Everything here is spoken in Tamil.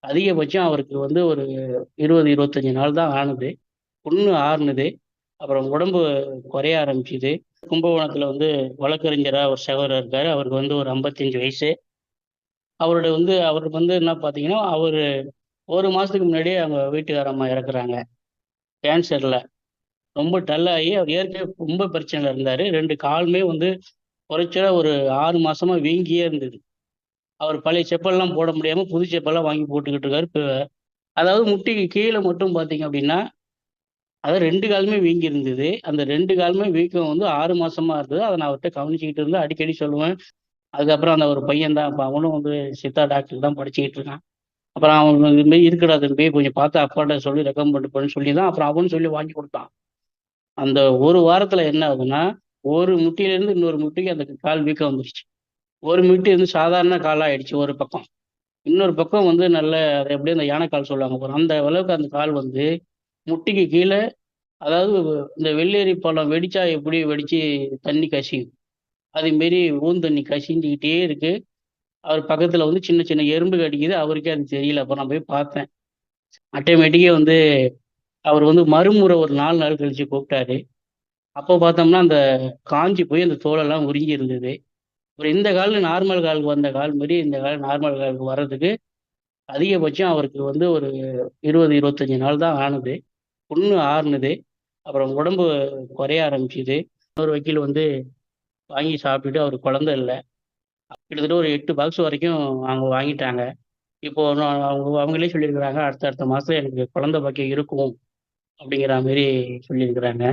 அதிகபட்சம் அவருக்கு வந்து ஒரு 20, 25 நாள் தான் ஆனது. புண்ணு ஆறுனது. அப்புறம் உடம்பு குறைய ஆரம்பிச்சுது. கும்பகோணத்தில வந்து வழக்கறிஞரா ஒரு சகோதரர் இருக்காரு. அவருக்கு வந்து ஒரு 55 வயசு. அவருக்கு வந்து என்ன பார்த்தீங்கன்னா, அவரு 1 மாசத்துக்கு முன்னாடியே அவங்க வீட்டுக்கார அம்மா இறக்குறாங்க. கேன்சர்ல. ரொம்ப டல்லாகி அவர் ஏற்கனவே ரொம்ப பிரச்சனையில இருந்தாரு. 2 காலுமே வந்து குறைச்சலா ஒரு 6 மாசமா வீங்கியே இருந்தது. அவர் பழைய செப்பல்லாம் போட முடியாம புது செப்பல்லாம் வாங்கி போட்டுக்கிட்டு இருக்காரு. அதாவது முட்டிக்கு கீழ மட்டும் பார்த்தீங்க அப்டின்னா, அதாவது 2 காலுமே வீங்கி இருந்தது. அந்த 2 காலுமே வீக்கம் வந்து 6 மாசமா இருந்தது. அத நான் அவர்ட்ட கவனிச்சுக்கிட்டு இருந்தேன். அடிக்கடி சொல்லுவேன். அதுக்கப்புறம் அந்த ஒரு பையன் தான் இப்ப அவனும் வந்து சித்தா டாக்டருக்கு தான் படிச்சுக்கிட்டு இருக்கான். அப்புறம் அவன் இது மாரி இருக்குடா தம்பி கொஞ்சம் பார்த்து அப்பாட்ட சொல்லி ரெக்கமெண்ட் பண்ணுன்னு சொல்லி தான் அப்புறம் அவனும் சொல்லி வாங்கி குடுத்தான். அந்த 1 வாரத்துல என்ன ஆகுதுன்னா, ஒரு முட்டியிலேருந்து இன்னொரு முட்டிக்கு அந்த கால் வீக்கம் வந்துருச்சு. ஒரு முட்டி வந்து சாதாரண காலா ஆயிடுச்சு ஒரு பக்கம். இன்னொரு பக்கம் வந்து நல்ல அது எப்படியும் அந்த யானைக்கால் சொல்லுவாங்க பாருங்க. அந்த அளவுக்கு அந்த கால் வந்து முட்டிக்கு கீழ அதாவது இந்த வெள்ளேரி பழம் வெடிச்சா எப்படி வெடிச்சு தண்ணி கசியும். அது மாரி ஊந்தண்ணி கசிஞ்சுக்கிட்டே இருக்கு. அவர் பக்கத்துல வந்து சின்ன சின்ன எறும்பு கடிக்குது. அவருக்கே அது தெரியல. அப்ப நான் போய் பார்த்தேன். ஆட்டோமேட்டிக்கா வந்து அவர் வந்து மறுமுறை ஒரு 4 நாள் கழிச்சு கூப்பிட்டாரு. அப்போ பார்த்தோம்னா, அந்த காஞ்சு போய் அந்த தோலெல்லாம் உரிஞ்சி இருந்தது. அப்புறம் இந்த கால் நார்மல் காலுக்கு வந்த கால் மாரி இந்த கால் நார்மல் காலுக்கு வர்றதுக்கு அதிகபட்சம் அவருக்கு வந்து ஒரு 20, 25 நாள் தான் ஆனது. புண்ணு ஆறுனது. அப்புறம் உடம்பு குறைய ஆரம்பிச்சுது. இன்னொரு வக்கீல் வந்து வாங்கி சாப்பிட்டுட்டு அவருக்கு குழந்தை இல்ல. கிட்டத்தட்ட ஒரு 8 பாக்ஸ் வரைக்கும் அவங்க வாங்கிட்டாங்க. இப்போ அவங்களே சொல்லியிருக்கிறாங்க, அடுத்த அடுத்த மாசத்துல எனக்கு குழந்தை பாக்கியம் இருக்கும். அப்படிங்கிற மாரி சொல்லியிருக்கிறாங்க.